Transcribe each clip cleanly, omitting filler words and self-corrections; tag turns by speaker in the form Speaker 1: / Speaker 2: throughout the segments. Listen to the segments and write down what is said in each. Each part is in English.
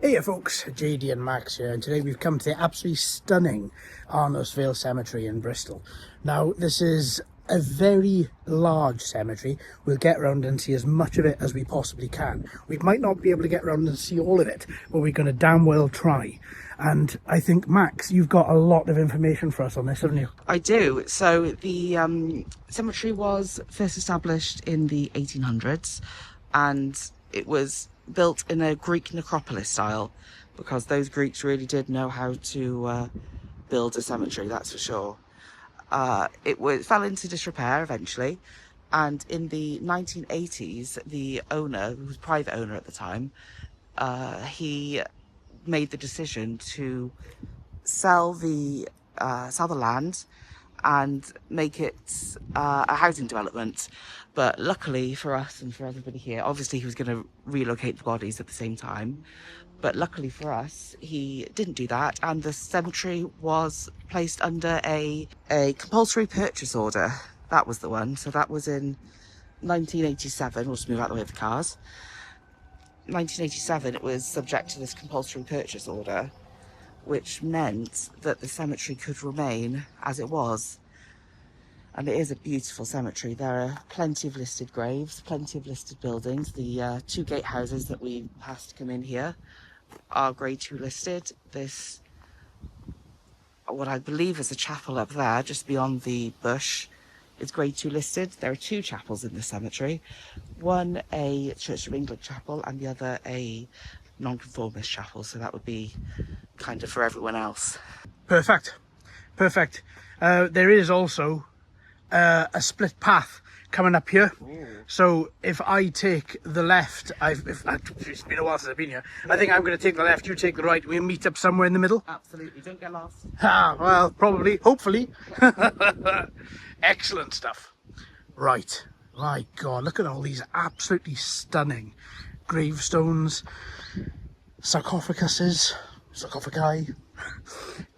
Speaker 1: Hey folks, JD and Max here, and today we've come to the absolutely stunning Arnos Vale Cemetery in Bristol. Now, this is a very large cemetery. We'll get around and see as much of it as we possibly can. We might not be able to get around and see all of it, but we're going to damn well try. And I think, Max, you've got a lot of information for us on this, haven't you?
Speaker 2: I do. So the cemetery was first established in the 1800s, and it was built in a Greek necropolis style, because those Greeks really did know how to build a cemetery, that's for sure. It fell into disrepair eventually, and in the 1980s, the owner, who was a private owner at the time, he made the decision to sell the land and make it a housing development. But luckily for us and for everybody here, obviously he was going to relocate the bodies at the same time, but luckily for us he didn't do that, and the cemetery was placed under a compulsory purchase order. That was the one. So that was in 1987. We'll just move out of the way of the cars. 1987, it was subject to this compulsory purchase order, which meant that the cemetery could remain as it was. And it is a beautiful cemetery. There are plenty of listed graves, plenty of listed buildings. The two gatehouses that we passed to come in here are Grade 2 listed. This, what I believe is a chapel up there, just beyond the bush, is Grade 2 listed. There are two chapels in the cemetery. One a Church of England chapel, and the other a nonconformist chapel. So that would be kind of for everyone else.
Speaker 1: Perfect. There is also a split path coming up here. Ooh. So if I take the left, it's been a while since I've been here. I think I'm going to take the left, you take the right. We'll meet up somewhere in the middle.
Speaker 2: Absolutely, don't get lost.
Speaker 1: Well, probably, hopefully. Excellent stuff. Right, my God, look at all these absolutely stunning gravestones, sarcophaguses, sarcophagi.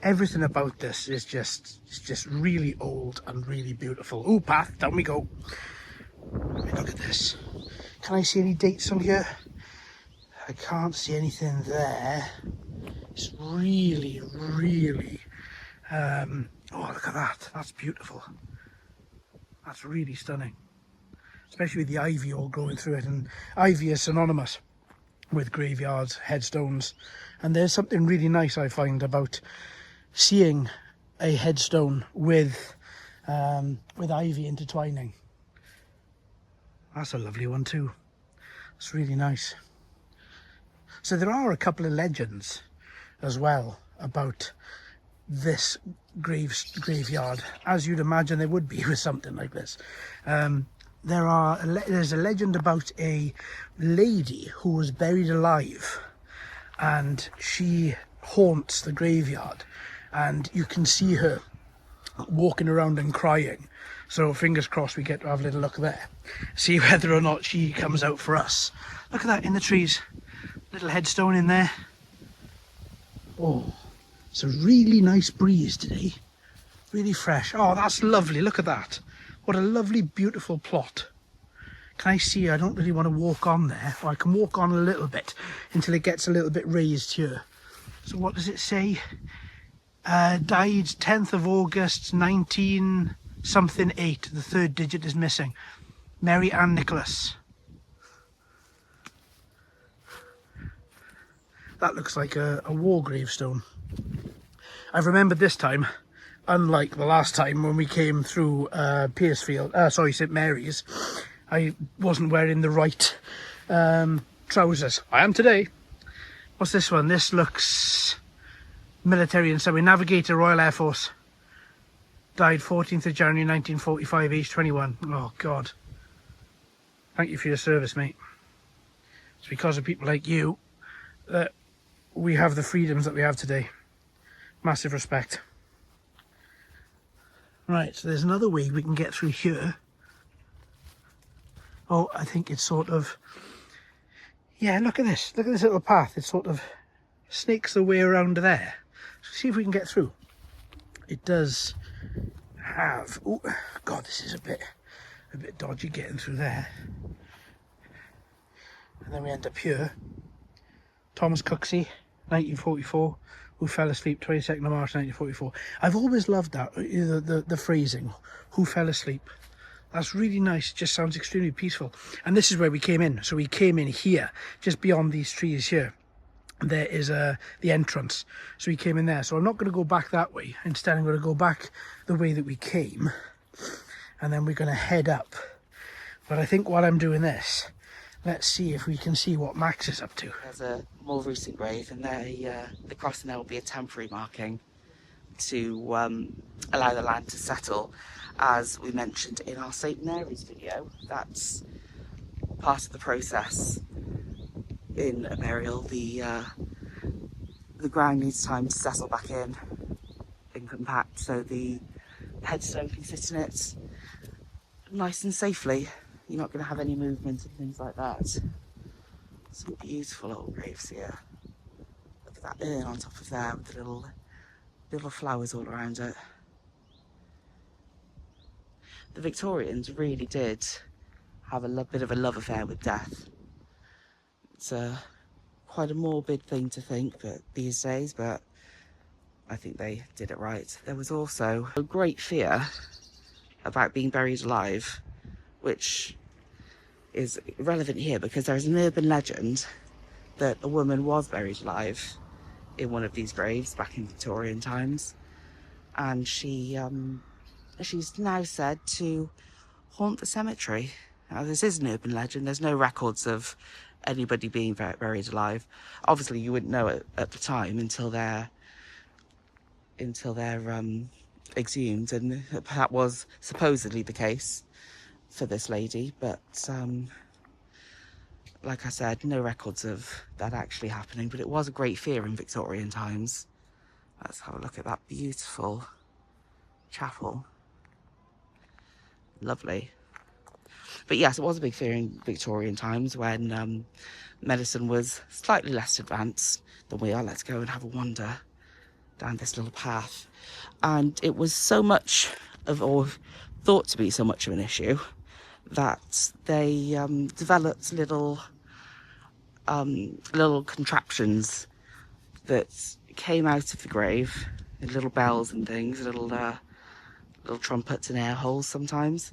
Speaker 1: Everything about this is just really old and really beautiful. Ooh, path, down we go. Look at this. Can I see any dates on here? I can't see anything there. It's really oh, look at that. That's beautiful. That's really stunning, especially with the ivy all growing through it. And ivy is synonymous with graveyards, headstones, and there's something really nice I find about seeing a headstone with ivy intertwining. That's a lovely one too. It's really nice. So there are a couple of legends as well about this graveyard, as you'd imagine there would be with something like this. There's a legend about a lady who was buried alive, and she haunts the graveyard, and you can see her walking around and crying. So fingers crossed we get to have a little look there, see whether or not she comes out for us. Look at that in the trees, little headstone in there. Oh, it's a really nice breeze today, really fresh. Oh, that's lovely. Look at that. What a lovely, beautiful plot. Can I see? I don't really want to walk on there. Or I can walk on a little bit until it gets a little bit raised here. So what does it say? Died 10th of August, 19-something-8. The third digit is missing. Mary Ann Nicholas. That looks like a war gravestone. I've remembered this time, unlike the last time when we came through St Mary's, I wasn't wearing the right trousers. I am today. What's this one? This looks military and semi. Navigator, Royal Air Force. Died 14th of January 1945, age 21. Oh God. Thank you for your service, mate. It's because of people like you that we have the freedoms that we have today. Massive respect. Right, so there's another way we can get through here. Oh, I think it's sort of... Yeah, look at this. Look at this little path. It sort of snakes the way around there. So see if we can get through. It does have... Oh, God, this is a bit dodgy getting through there. And then we end up here. Thomas Cooksey, 1944, who fell asleep 22nd of March 1944. I've always loved that, the phrasing, who fell asleep. That's really nice. It just sounds extremely peaceful. And this is where we came in. So we came in here, just beyond these trees here. There is the entrance. So we came in there. So I'm not going to go back that way. Instead, I'm going to go back the way that we came. And then we're going to head up. But I think while I'm doing this, let's see if we can see what Max is up to.
Speaker 2: There's a more recent grave, and the crossing there will be a temporary marking to allow the land to settle. As we mentioned in our St Mary's video, that's part of the process in a burial. The ground needs time to settle back in and compact, so the headstone can sit in it nice and safely. You're not going to have any movement and things like that. Some beautiful old graves here. Look at that urn on top of there with the little flowers all around it. The Victorians really did have a bit of a love affair with death. It's quite a morbid thing to think these days, but I think they did it right. There was also a great fear about being buried alive, which is relevant here because there's an urban legend that a woman was buried alive in one of these graves back in Victorian times, and she's now said to haunt the cemetery. Now, this is an urban legend. There's no records of anybody being buried alive. Obviously, you wouldn't know it at the time until they're exhumed, and that was supposedly the case for this lady. But like I said, no records of that actually happening. But it was a great fear in Victorian times. Let's have a look at that beautiful chapel. Lovely. But yes, it was a big fear in Victorian times when medicine was slightly less advanced than we are. Let's go and have a wander down this little path. And it was so much of, or thought to be so much of an issue, that they developed little contraptions that came out of the grave, little bells and things, little trumpets and air holes sometimes,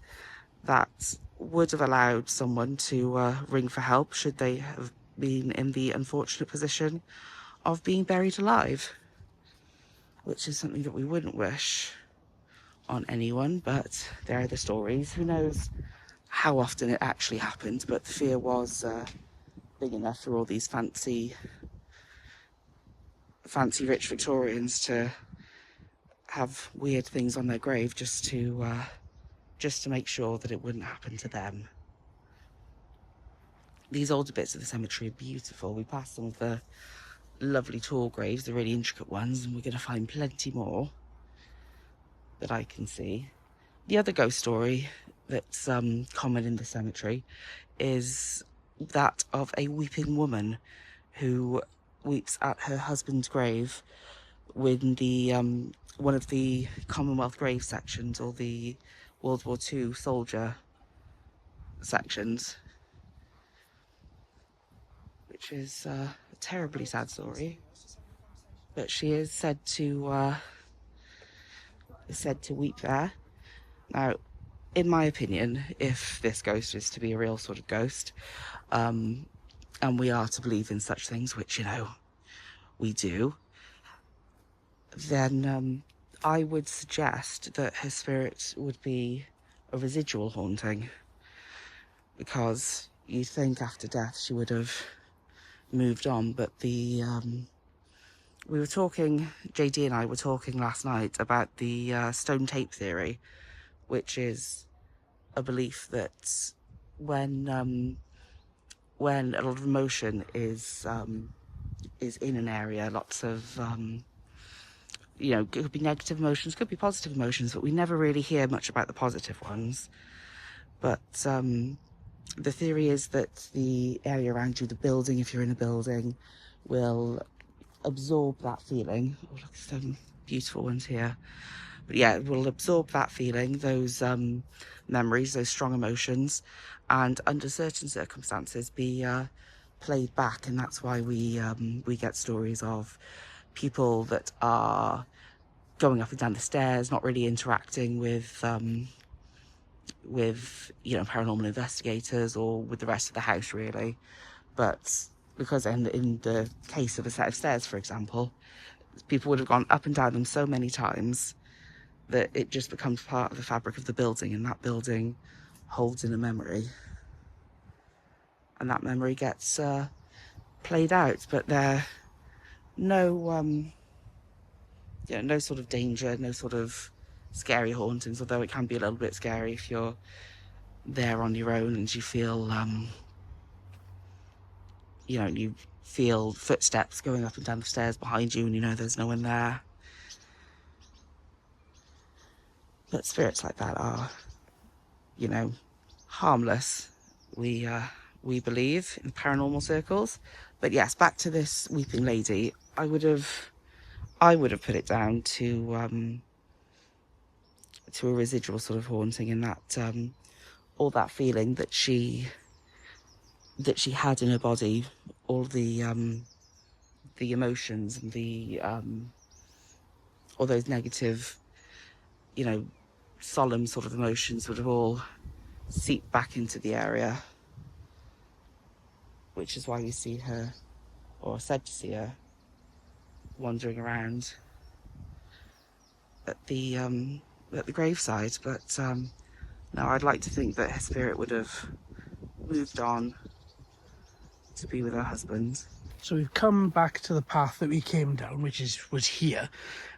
Speaker 2: that would have allowed someone to ring for help should they have been in the unfortunate position of being buried alive, which is something that we wouldn't wish on anyone. But there are the stories. Who knows how often it actually happened, but the fear was big enough for all these fancy rich Victorians to have weird things on their grave just to make sure that it wouldn't happen to them. These older bits of the cemetery are beautiful. We passed some of the lovely tall graves, the really intricate ones, and we're going to find plenty more that I can see. The other ghost story that's common in the cemetery is that of a weeping woman who weeps at her husband's grave when the one of the Commonwealth grave sections, or the World War II soldier sections, which is a terribly sad story. But she is said to weep there. Now, in my opinion, if this ghost is to be a real sort of ghost, and we are to believe in such things, which, you know, we do, then I would suggest that her spirit would be a residual haunting, because you'd think after death she would have moved on. But we were talking, JD and I were talking last night about the stone tape theory, which is a belief that when a lot of emotion is in an area, lots of you know, it could be negative emotions, could be positive emotions, but we never really hear much about the positive ones. But the theory is that the area around you, the building, if you're in a building, will absorb that feeling. Oh, look, some beautiful ones here. But yeah, it will absorb that feeling, those memories, those strong emotions, and under certain circumstances be played back, and that's why we get stories of people that are going up and down the stairs, not really interacting with paranormal investigators or with the rest of the house really, but because in the case of a set of stairs, for example, people would have gone up and down them so many times that it just becomes part of the fabric of the building, and that building holds in a memory, and that memory gets played out. But there no no sort of danger, no sort of scary hauntings, although it can be a little bit scary if you're there on your own and you feel you feel footsteps going up and down the stairs behind you, and you know there's no one there. But spirits like that are, harmless, we believe in paranormal circles. But yes, back to this weeping lady, I would have put it down to a residual sort of haunting, in that all that feeling that she had in her body, all the emotions and the all those negative, solemn sort of emotions would have all seeped back into the area, which is why we see her, or said to see her, wandering around at the graveside. But no, I'd like to think that her spirit would have moved on to be with her husband.
Speaker 1: So we've come back to the path that we came down, which was here,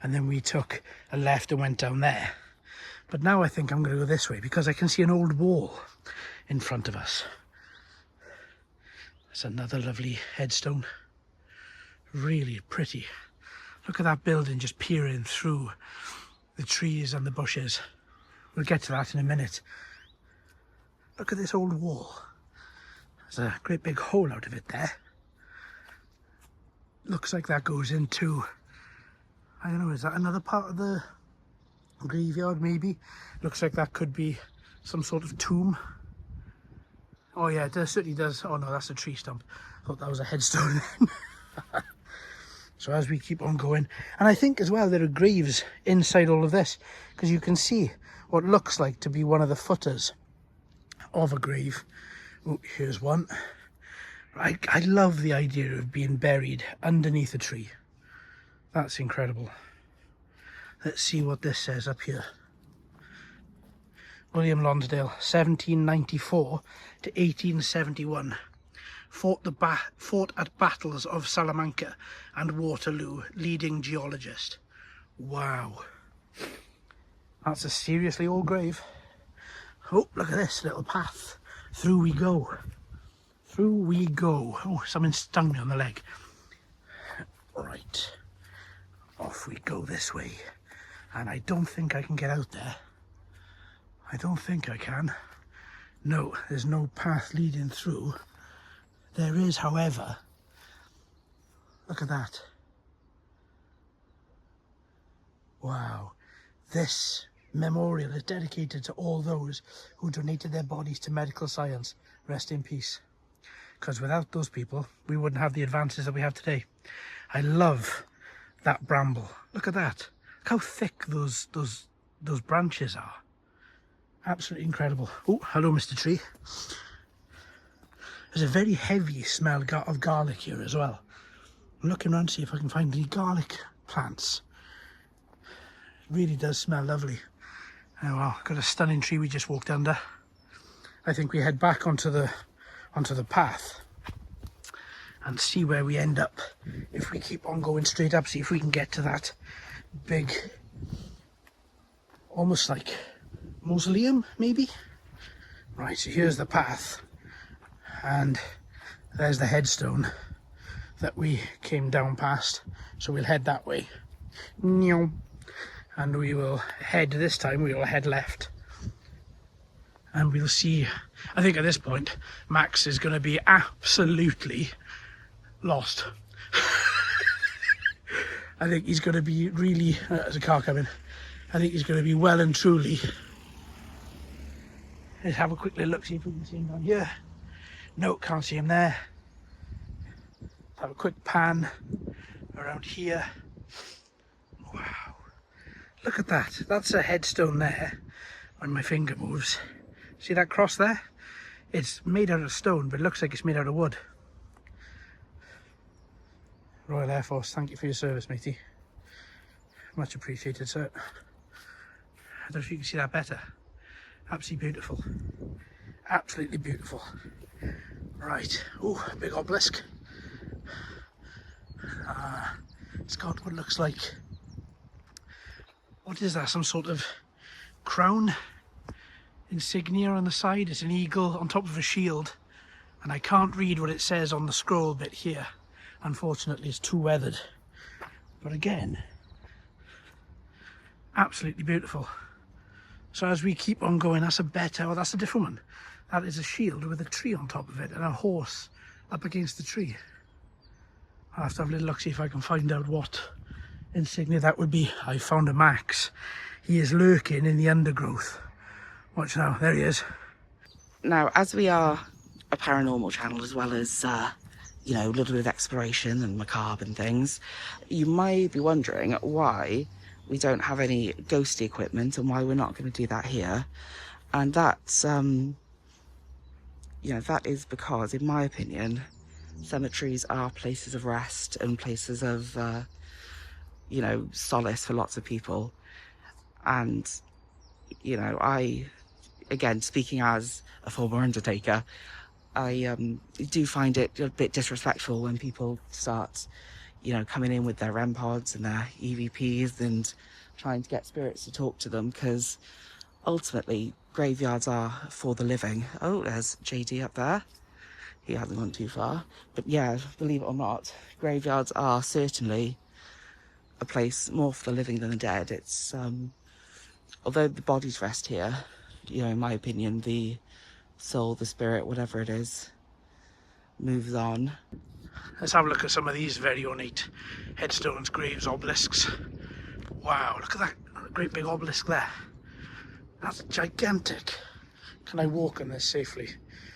Speaker 1: and then we took a left and went down there. But now I think I'm going to go this way because I can see an old wall in front of us. That's another lovely headstone. Really pretty. Look at that building just peering through the trees and the bushes. We'll get to that in a minute. Look at this old wall. There's a great big hole out of it there. Looks like that goes into, I don't know, is that another part of the graveyard maybe? Looks like that could be some sort of tomb. Oh yeah, it certainly does. Oh no, that's a tree stump. I thought that was a headstone then. So as we keep on going, and I think as well there are graves inside all of this, because you can see what looks like to be one of the footers of a grave. Oh, here's one. I love the idea of being buried underneath a tree. That's incredible. Let's see what this says up here. William Lonsdale, 1794 to 1871. Fought at battles of Salamanca and Waterloo, leading geologist. Wow. That's a seriously old grave. Oh, look at this little path. Through we go. Through we go. Oh, something stung me on the leg. Right. Off we go this way. And I don't think I can get out there. I don't think I can. No, there's no path leading through. There is, however, look at that. Wow. This memorial is dedicated to all those who donated their bodies to medical science. Rest in peace. Because without those people, we wouldn't have the advances that we have today. I love that bramble. Look at that. Look how thick those branches are. Absolutely incredible. Oh, hello, Mr. Tree. There's a very heavy smell of garlic here as well. I'm looking around to see if I can find any garlic plants. It really does smell lovely. Oh well, got a stunning tree we just walked under. I think we head back onto the path and see where we end up. If we keep on going straight up, see if we can get to that big, almost like mausoleum maybe. Right, so here's the path. And there's the headstone that we came down past. So we'll head that way. And we will head, this time we will head left. And we'll see, I think at this point, Max is going to be absolutely lost. I think he's going to be really, there's a car coming. I think he's going to be well and truly. Let's have a quick little look, see if we can see him down here. No, can't see him there. Have a quick pan around here. Wow, look at that. That's a headstone there when my finger moves. See that cross there? It's made out of stone, but it looks like it's made out of wood. Royal Air Force, thank you for your service, matey. Much appreciated, sir. I don't know if you can see that better. Absolutely beautiful. Absolutely beautiful. Right, oh, a big obelisk. It's got what looks like, what is that, some sort of crown insignia on the side. It's an eagle on top of a shield, and I can't read what it says on the scroll bit here. Unfortunately, it's too weathered. But again, absolutely beautiful. So as we keep on going, that's a better, oh, that's a different one. That is a shield with a tree on top of it and a horse up against the tree. I'll have to have a little look, see if I can find out what insignia that would be. I found a Max. He is lurking in the undergrowth. Watch now, there he is.
Speaker 2: Now, as we are a paranormal channel as well as, you know, a little bit of exploration and macabre and things, you may be wondering why we don't have any ghosty equipment and why we're not going to do that here. And that's, you know, that is because, in my opinion, cemeteries are places of rest and places of, you know, solace for lots of people. And, you know, again, speaking as a former Undertaker, I do find it a bit disrespectful when people start, you know, coming in with their REM pods and their EVPs and trying to get spirits to talk to them, because ultimately graveyards are for the living. Oh, there's JD up there. He hasn't gone too far. But yeah, believe it or not, graveyards are certainly a place more for the living than the dead. It's, although the bodies rest here, you know, in my opinion, the soul, the spirit, whatever it is, moves on.
Speaker 1: Let's have a look at some of these very ornate headstones, graves, obelisks. Wow, look at that great big obelisk there. That's gigantic. Can I walk on this safely?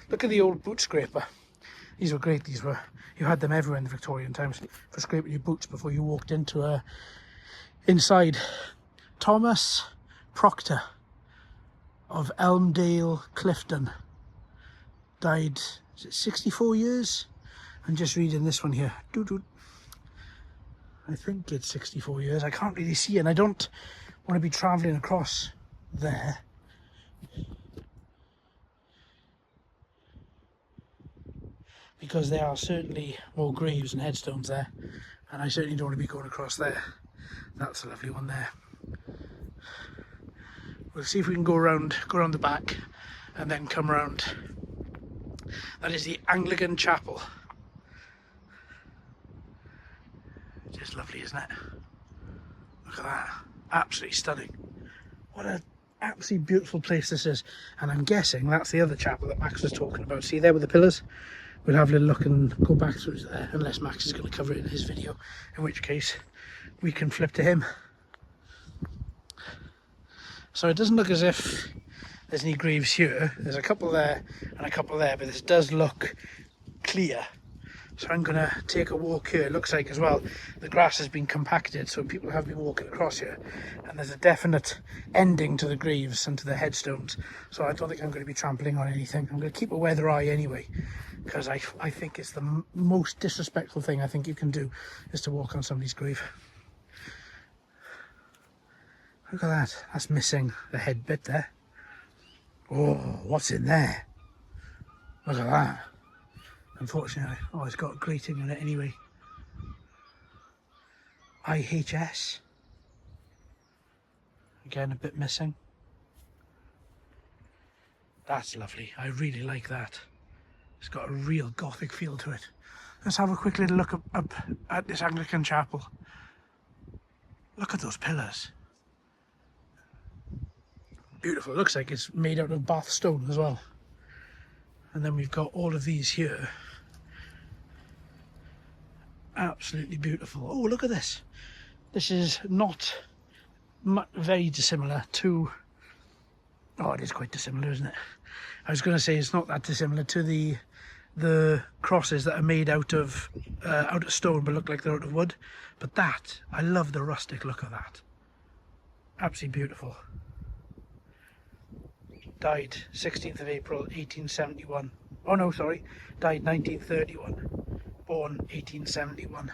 Speaker 1: Look at the old boot scraper. These were great, these were. You had them everywhere in the Victorian times for scraping your boots before you walked into inside. Thomas Proctor of Elmdale, Clifton, died, is it 64 years? I'm just reading this one here. I think it's 64 years. I can't really see, and I don't want to be travelling across there. Because there are certainly more graves and headstones there, and I certainly don't want to be going across there. That's a lovely one there. We'll see if we can go around the back and then come around. That is the Anglican Chapel. Just lovely, isn't it? Look at that. Absolutely stunning. What an absolutely beautiful place this is. And I'm guessing that's the other chapel that Max was talking about. See there with the pillars? We'll have a little look and go back through there, unless Max is going to cover it in his video, in which case we can flip to him. So it doesn't look as if there's any graves here. There's a couple there and a couple there, but this does look clear. So I'm going to take a walk here. It looks like as well the grass has been compacted, so people have been walking across here, and there's a definite ending to the graves and to the headstones. So I don't think I'm going to be trampling on anything. I'm going to keep a weather eye anyway, because I think it's the most disrespectful thing I think you can do is to walk on somebody's grave. Look at that. That's missing the head bit there. Oh, what's in there? Look at that. Unfortunately, oh, it's got a grating on it anyway. IHS. Again, a bit missing. That's lovely. I really like that. It's got a real Gothic feel to it. Let's have a quick little look up at this Anglican Chapel. Look at those pillars. Beautiful. It looks like it's made out of Bath stone as well. And then we've got all of these here. Absolutely beautiful. Oh, look at this. This is not very dissimilar to... Oh, it is quite dissimilar, isn't it? I was going to say it's not that dissimilar to the the crosses that are made out of stone but look like they're out of wood. But that, I love the rustic look of that. Absolutely beautiful. Died 16th of April 1871. Oh no, sorry, died 1931. Born 1871.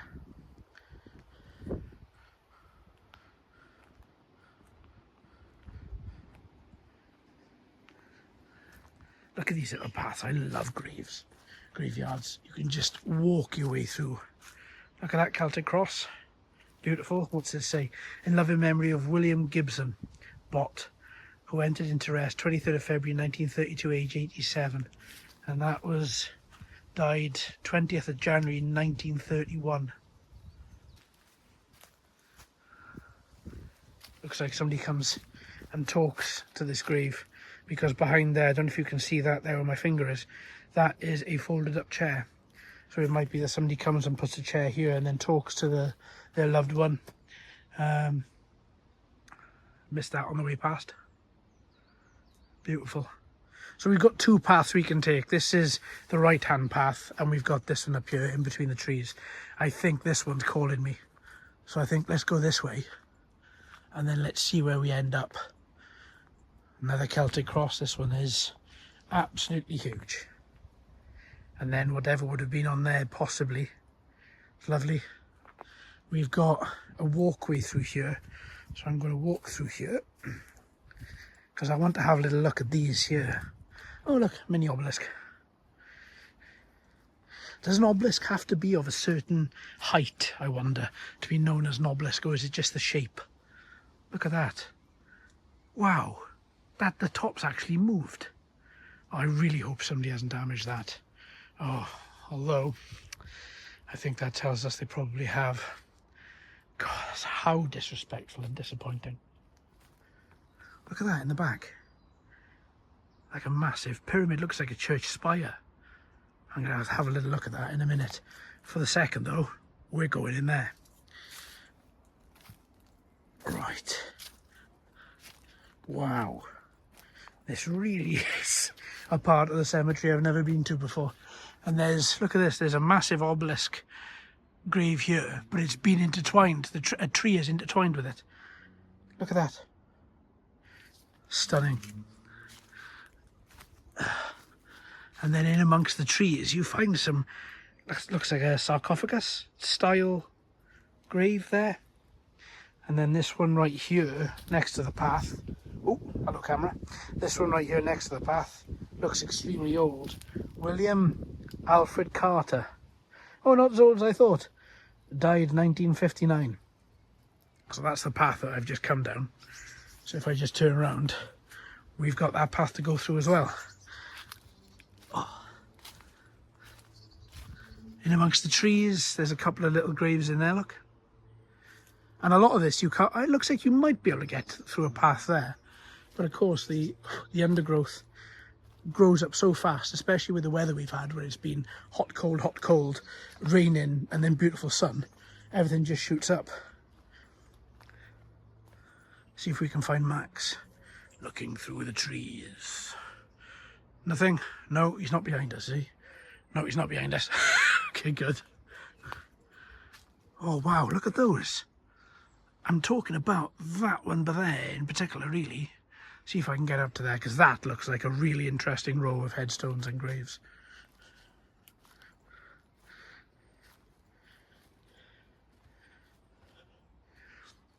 Speaker 1: Look at these little paths. I love graveyards. You can just walk your way through. Look at that Celtic cross. Beautiful. What's this say? In loving memory of William Gibson, Bott, who entered into rest 23rd of February 1932, age 87. And that was died 20th of January 1931. Looks like somebody comes and talks to this grave, because behind there, I don't know if you can see that there where my finger is, that is a folded up chair. So it might be that somebody comes and puts a chair here and then talks to their loved one. Missed that on the way past. Beautiful. So we've got two paths we can take. This is the right hand path, and we've got this one up here in between the trees. I think this one's calling me. So I think let's go this way, and then let's see where we end up. Another Celtic cross. This one is absolutely huge. And then whatever would have been on there, possibly. It's lovely. We've got a walkway through here. So I'm going to walk through here, because I want to have a little look at these here. Oh look, mini obelisk. Does an obelisk have to be of a certain height, I wonder, to be known as an obelisk, or is it just the shape? Look at that. Wow. That the top's actually moved. I really hope somebody hasn't damaged that. Oh, although I think that tells us they probably have. God, that's how disrespectful and disappointing. Look at that in the back. Like a massive pyramid, looks like a church spire. I'm going to have a little look at that in a minute. For the second though, we're going in there. Right. Wow. This really is a part of the cemetery I've never been to before. And there's, look at this, there's a massive obelisk grave here, but it's been intertwined. A tree is intertwined with it. Look at that. Stunning. And then in amongst the trees, you find some, looks like a sarcophagus style grave there. And then this one right here next to the path. Oh, hello camera. This one right here next to the path looks extremely old. William Alfred Carter. Oh, not as old as I thought. Died 1959. So that's the path that I've just come down. So if I just turn around, we've got that path to go through as well. Oh. In amongst the trees, there's a couple of little graves in there, look. And a lot of this, you can't, it looks like you might be able to get through a path there. But of course, the undergrowth grows up so fast, especially with the weather we've had, where it's been hot, cold, raining, and then beautiful sun. Everything just shoots up. See if we can find Max looking through the trees. Nothing? No, he's not behind us, is he? No, he's not behind us. Okay, good. Oh, wow, look at those. I'm talking about that one there in particular, really. See if I can get up to there, because that looks like a really interesting row of headstones and graves.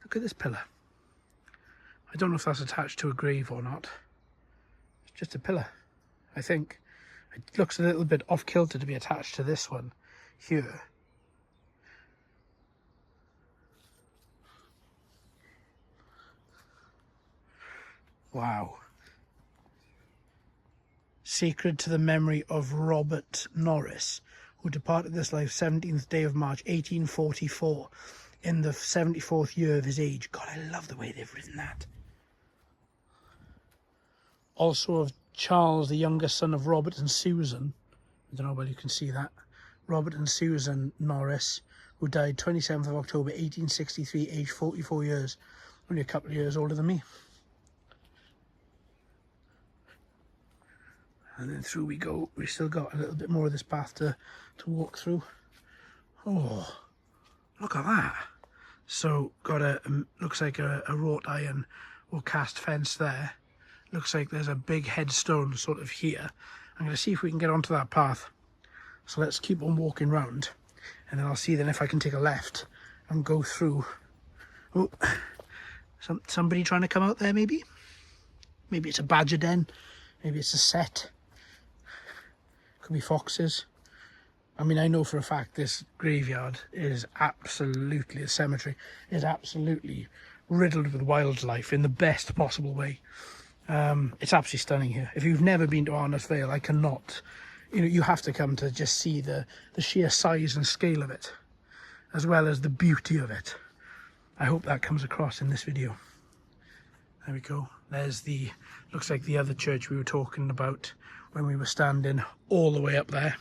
Speaker 1: Look at this pillar. I don't know if that's attached to a grave or not. It's just a pillar, I think. It looks a little bit off-kilter to be attached to this one here. Wow. Sacred to the memory of Robert Norris, who departed this life 17th day of March 1844 in the 74th year of his age. God, I love the way they've written that. Also of Charles, the younger son of Robert and Susan. I don't know whether you can see that. Robert and Susan Norris, who died 27th of October 1863, aged 44 years. Only a couple of years older than me. And then through we go. We still got a little bit more of this path to walk through. Oh, look at that. So got looks like a wrought iron or cast fence there. Looks like there's a big headstone sort of here. I'm going to see if we can get onto that path. So let's keep on walking round, and then I'll see then if I can take a left and go through. Oh, somebody trying to come out there maybe? Maybe it's a badger den. Maybe it's a set. Could be foxes. I mean, I know for a fact this graveyard is absolutely, a cemetery, is absolutely riddled with wildlife in the best possible way. It's absolutely stunning here. If you've never been to Arnos Vale, I cannot, you have to come to just see the sheer size and scale of it, as well as the beauty of it. I hope that comes across in this video. There we go. There's looks like the other church we were talking about when we were standing all the way up there.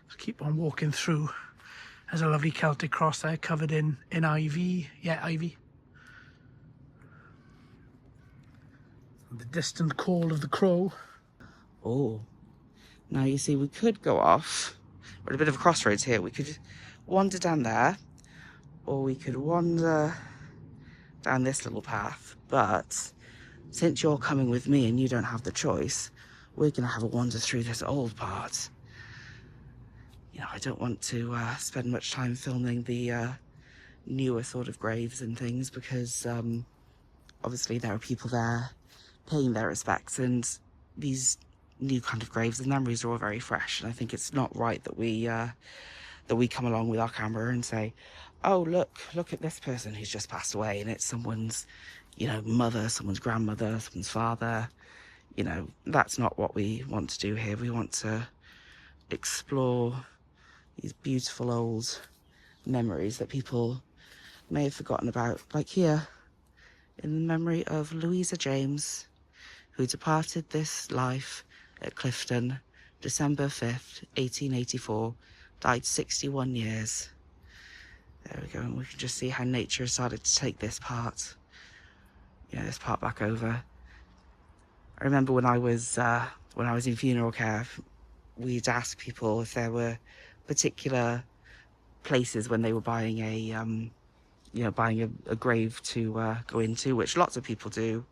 Speaker 1: Let's keep on walking through. There's a lovely Celtic cross there covered in ivy. Yeah, ivy. And the distant call of the crow.
Speaker 2: Oh, now you see we could go off. We're at a bit of a crossroads here. We could wander down there, or we could wander down this little path. But since you're coming with me and you don't have the choice, we're going to have a wander through this old part. I don't want to spend much time filming the newer sort of graves and things, because obviously there are people there paying their respects, and these new kind of graves, the memories are all very fresh, and I think it's not right that we come along with our camera and say, oh, look at this person who's just passed away, and it's someone's mother, someone's grandmother, someone's father. That's not what we want to do here. We want to explore these beautiful old memories that people may have forgotten about, like here, in the memory of Louisa James, who departed this life at Clifton, December 5th, 1884, died 61 years. There we go, and we can just see how nature has started to take this part, this part back over. I remember when I was in funeral care, we'd ask people if there were particular places when they were buying a grave to go into, which lots of people do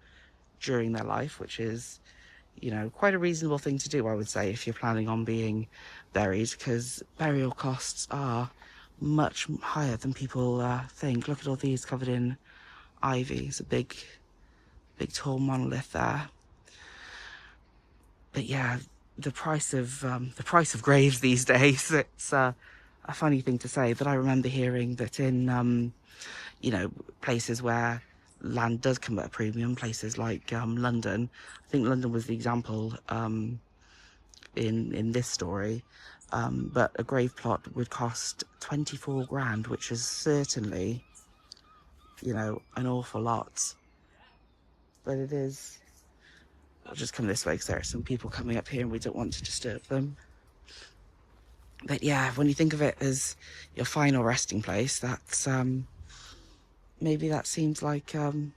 Speaker 2: during their life, which is quite a reasonable thing to do, I would say, if you're planning on being buried, because burial costs are much higher than people think. Look at all these covered in ivy. It's a big tall monolith there. But yeah, the price of graves these days, it's a funny thing to say, but I remember hearing that in places where land does come at a premium, places like London. I think London was the example in this story, but a grave plot would cost 24 grand, which is certainly an awful lot. But it is. I'll just come this way because there are some people coming up here and we don't want to disturb them. But yeah, when you think of it as your final resting place, that's maybe that seems like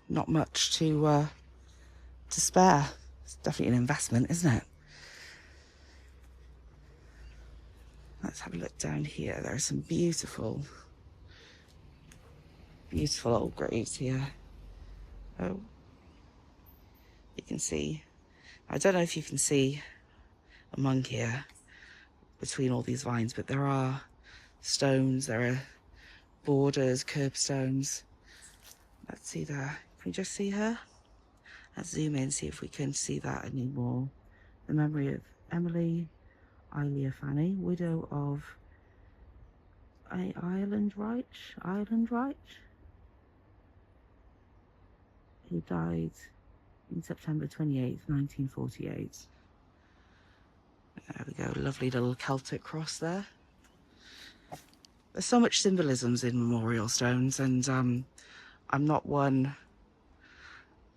Speaker 2: not much to spare. It's definitely an investment, isn't it? Let's have a look down here. There are some beautiful old graves here. Oh, you can see. I don't know if you can see among here between all these vines, but there are stones, there are borders, curbstones. Let's see there. Can we just see her? Let's zoom in, see if we can see that anymore. The memory of Emily Ilia Fanny, widow of Ireland Reich, who died in September 28th, 1948. There we go, lovely little Celtic cross there. There's so much symbolisms in memorial stones, and I'm not one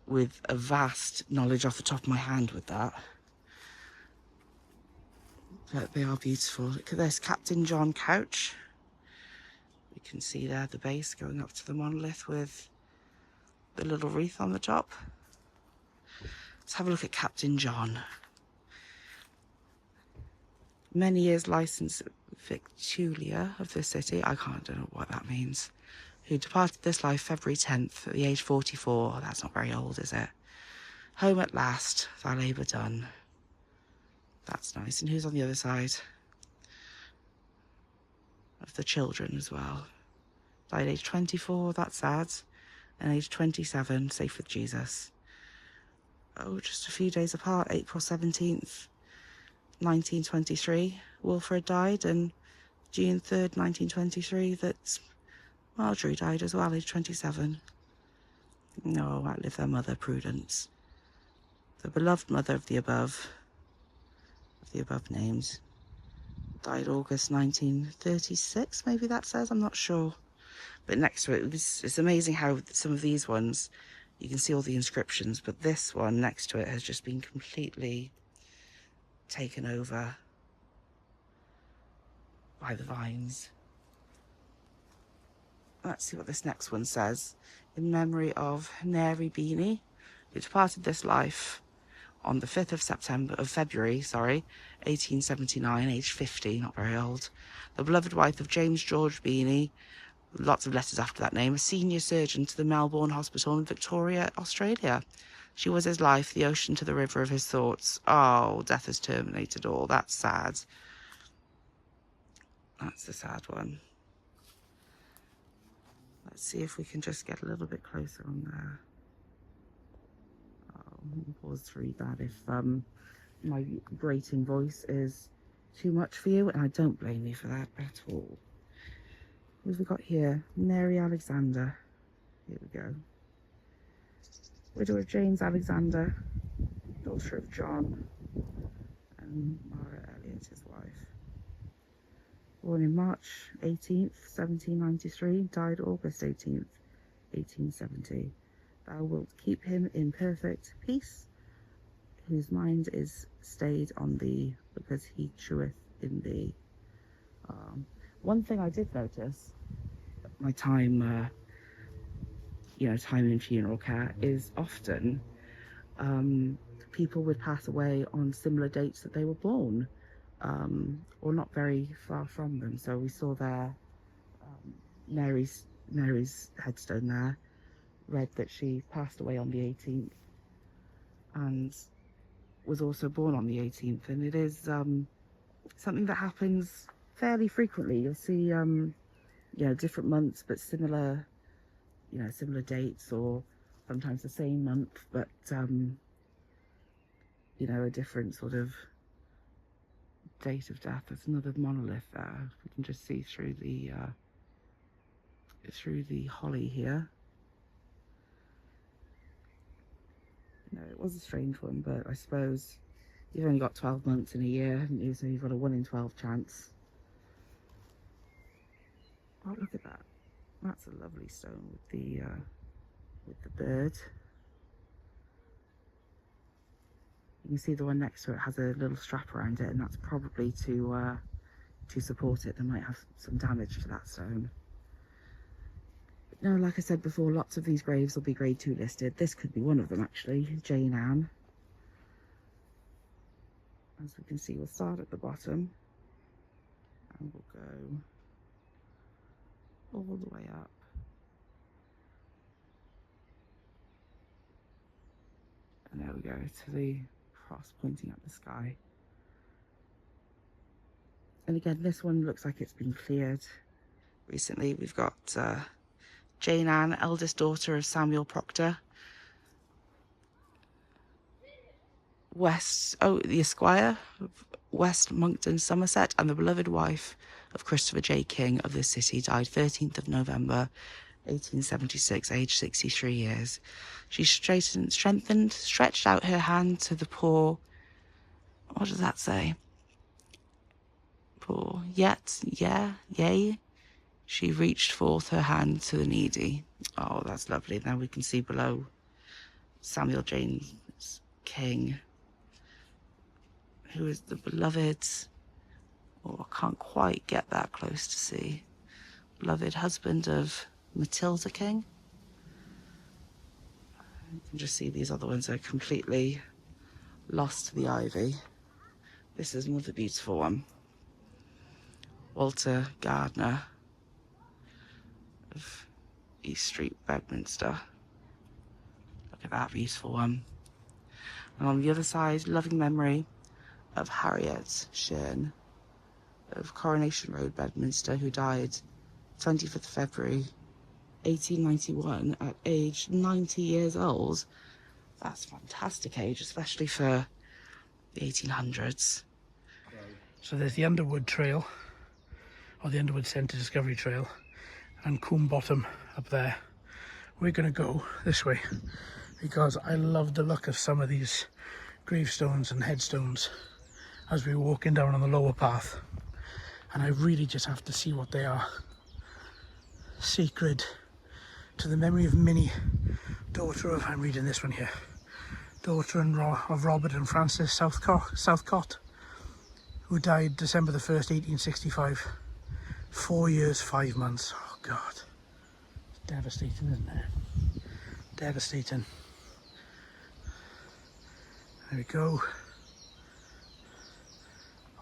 Speaker 2: with a vast knowledge off the top of my hand with that. But they are beautiful. Look at this, Captain John Couch. You can see there the base going up to the monolith with the little wreath on the top. Let's have a look at Captain John. Many years licensed victualler of the city. I don't know what that means. Who departed this life February 10th at the age 44. That's not very old, is it? Home at last, thy labour done. That's nice. And who's on the other side? Of the children as well. Died age 24, that's sad. And age 27, safe with Jesus. Oh, just a few days apart, April 17th, 1923, Wilfred died, and June 3rd, 1923, that Marjorie died as well, age 27. No, outlive their mother, Prudence. The beloved mother of the above names. Died August 1936, maybe that says, I'm not sure. But next to it, it's amazing how some of these ones, you can see all the inscriptions, but this one next to it has just been completely taken over by the vines. Let's see what this next one says. In memory of Mary Beanie, who departed this life on the 5th of February, 1879, aged 50, not very old. The beloved wife of James George Beanie, lots of letters after that name, a senior surgeon to the Melbourne Hospital in Victoria, Australia. She was his life, the ocean to the river of his thoughts. Oh, death has terminated all. That's sad. That's the sad one. Let's see if we can just get a little bit closer on there. Oh, pause to read that if my grating voice is too much for you, and I don't blame you for that at all. What have we got here? Mary Alexander. Here we go. Widow of James Alexander, daughter of John, and Mara Elliot, his wife. Born in March 18th, 1793, died August 18th, 1870. Thou wilt keep him in perfect peace, whose mind is stayed on thee, because he cheweth in thee. One thing I did notice, my time in funeral care, is often people would pass away on similar dates that they were born, or not very far from them. So we saw there Mary's headstone there read that she passed away on the 18th and was also born on the 18th, and it is something that happens fairly frequently. You'll see different months but similar dates, or sometimes the same month but a different sort of date of death. There's another monolith there. We can just see through the holly here. It was a strange one, but I suppose you've only got 12 months in a year, haven't you? So you've got a 1 in 12 chance. Oh, look at that. That's a lovely stone with the bird. You can see the one next to it has a little strap around it, and that's probably to support it. They might have some damage to that stone. No, like I said before, lots of these graves will be grade 2 listed. This could be one of them, actually. Jane Anne. As we can see, we'll start at the bottom and we'll go all the way up. And there we go, to the cross pointing at the sky. And again, this one looks like it's been cleared recently. We've got Jane Anne, eldest daughter of Samuel Proctor. The Esquire of West Monkton, Somerset, and the beloved wife of Christopher J. King of this city, died 13th of November, 1876, aged 63 years. She stretched out her hand to the poor. What does that say? Poor, yea. She reached forth her hand to the needy. Oh, that's lovely. Now we can see below Samuel James King, who is the beloved, I can't quite get that close to see, beloved husband of Matilda King. You can just see these other ones are completely lost to the ivy. This is another beautiful one. Walter Gardner of East Street, Bedminster. Look at that beautiful one. And on the other side, loving memory of Harriet Shern of Coronation Road, Bedminster, who died 25th of February 1891 at age 90 years old. That's a fantastic age, especially for the 1800s.
Speaker 1: So there's the Underwood Trail, or the Underwood Centre Discovery Trail, and Combe Bottom up there. We're going to go this way because I love the look of some of these gravestones and headstones as we're walking down on the lower path, and I really just have to see what they are. Sacred to the memory of Minnie, daughter of, I'm reading this one here, daughter of Robert and Frances Southcott, who died December the 1st, 1865. 4 years, 5 months. Oh God. It's devastating, isn't it? Devastating. There we go.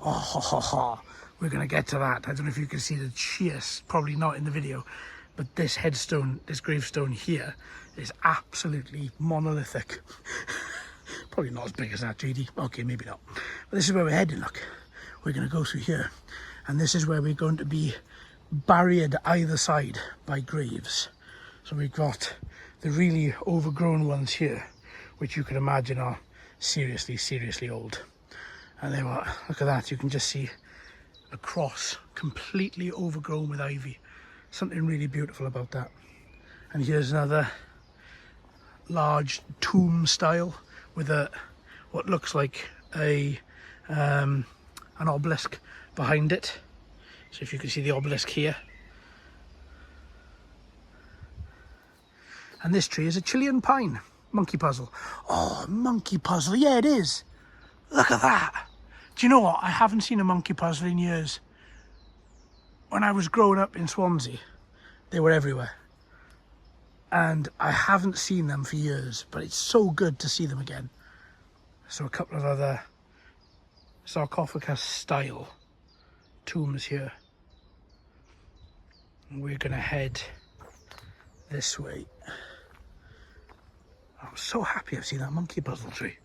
Speaker 1: Oh, we're going to get to that. I don't know if you can see the sheer, probably not in the video, but this headstone, this gravestone here is absolutely monolithic. Probably not as big as that, JD. Okay, maybe not. But this is where we're heading, look. We're going to go through here, and this is where we're going to be barriered either side by graves. So we've got the really overgrown ones here, which you can imagine are seriously, seriously old. And there we are. Look at that. You can just see a cross completely overgrown with ivy. Something really beautiful about that. And here's another large tomb style with a what looks like a an obelisk behind it. So if you can see the obelisk here. And this tree is a Chilean pine. Monkey puzzle. Oh, monkey puzzle. Yeah, it is. Look at that. Do you know what? I haven't seen a monkey puzzle in years. When I was growing up in Swansea, they were everywhere. And I haven't seen them for years, but it's so good to see them again. So a couple of other sarcophagus style tombs here. And we're going to head this way. I'm so happy I've seen that monkey puzzle tree.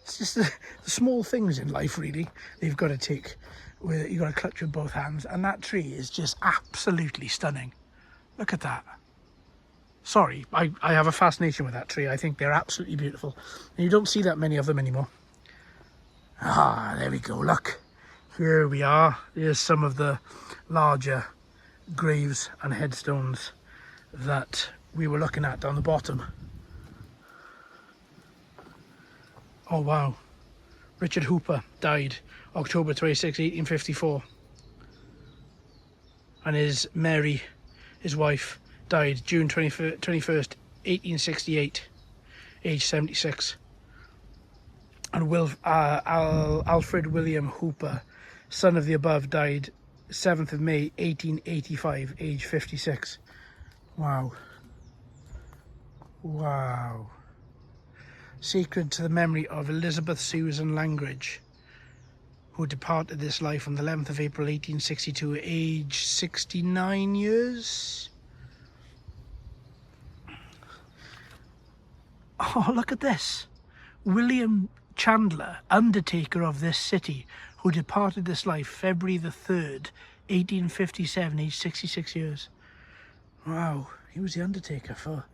Speaker 1: It's just the small things in life, really, that you've got to take, where you've got to clutch with both hands. And that tree is just absolutely stunning. Look at that. Sorry, I have a fascination with that tree. I think they're absolutely beautiful. And you don't see that many of them anymore. Ah, there we go, look. Here we are. Here's some of the larger graves and headstones that we were looking at down the bottom. Oh wow. Richard Hooper died October 26, 1854. And his Mary, his wife, died June 21st, 1868, age 76. And Alfred William Hooper, son of the above, died 7th of May 1885, age 56. Wow. Wow. Sacred to the memory of Elizabeth Susan Langridge, who departed this life on the 11th of April 1862, age 69 years. Oh, look at this. William Chandler, Undertaker of this city, who departed this life February the 3rd, 1857, aged 66 years. Wow, he was the Undertaker for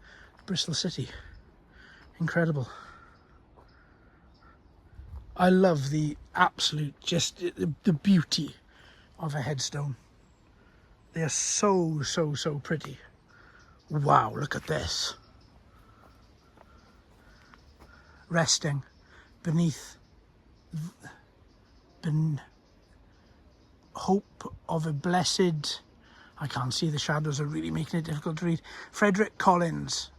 Speaker 1: Bristol City. Incredible. I love the absolute, just the beauty of a headstone. They are so, so, so pretty. Wow, look at this. Resting beneath hope of a blessed, I can't see, the shadows are really making it difficult to read, Frederick Collins,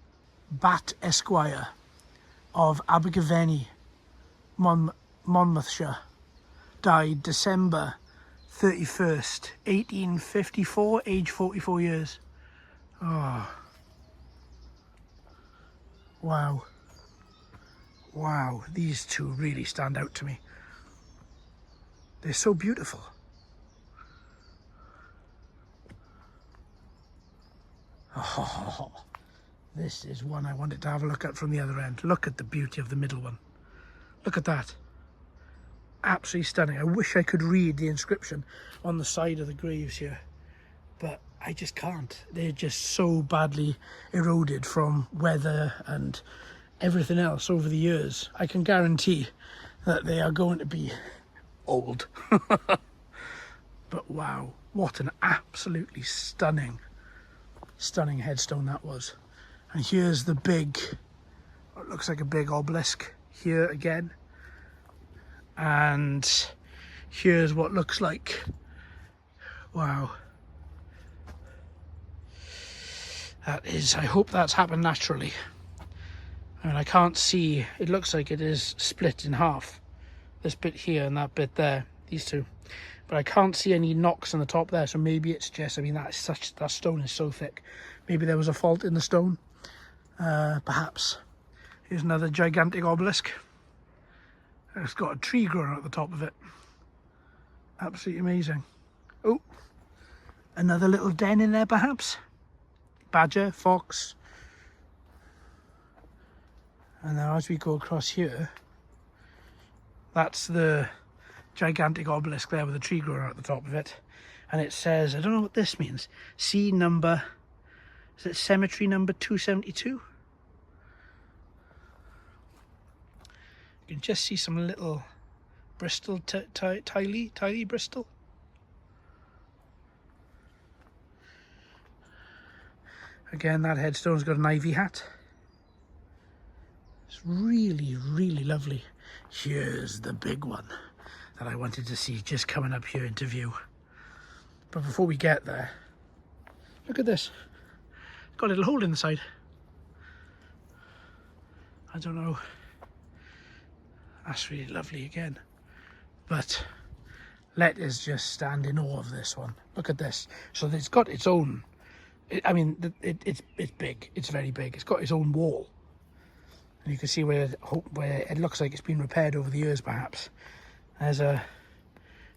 Speaker 1: Bat Esquire of Abergavenny, Monmouthshire, died December 31st, 1854, age 44 years. Oh. Wow. Wow, these two really stand out to me. They're so beautiful. Oh, this is one I wanted to have a look at from the other end. Look at the beauty of the middle one. Look at that. Absolutely stunning. I wish I could read the inscription on the side of the graves here, but I just can't. They're just so badly eroded from weather and everything else over the years. I can guarantee that they are going to be old. But wow, what an absolutely stunning headstone that was. And here's the big, what looks like a big obelisk here again. And here's what looks like, wow. That is, I hope that's happened naturally. I mean, I can't see, it looks like it is split in half. This bit here and that bit there, these two. But I can't see any knocks on the top there, so maybe it's just, I mean, that stone is so thick. Maybe there was a fault in the stone, perhaps. Here's another gigantic obelisk. It's got a tree growing out the top of it. Absolutely amazing. Oh, another little den in there perhaps. Badger, fox. And then as we go across here, that's the gigantic obelisk there with a tree growing out at the top of it. And it says, I don't know what this means. C number, is it cemetery number 272? You can just see some little Bristol, tily Bristol. Again, that headstone's got an ivy hat. It's really, really lovely. Here's the big one that I wanted to see just coming up here into view. But before we get there, look at this. It's got a little hole in the side. I don't know. That's really lovely again. But let us just stand in awe of this one. Look at this. So it's got its own, I mean, it's big. It's very big. It's got its own wall. And you can see where it looks like it's been repaired over the years, perhaps. There's a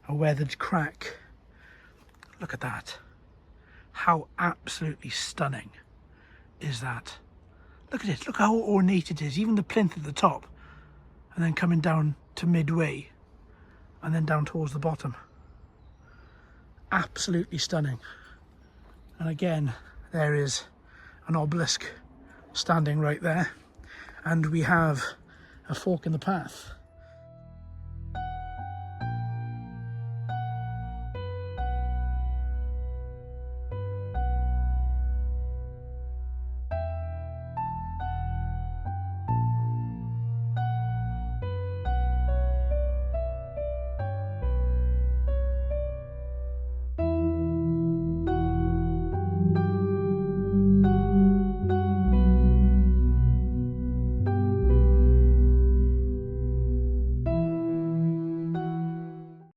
Speaker 1: weathered crack. Look at that. How absolutely stunning is that? Look at it. Look how ornate it is. Even the plinth at the top. And then coming down to midway. And then down towards the bottom. Absolutely stunning. And again, there is an obelisk standing right there. And we have a fork in the path.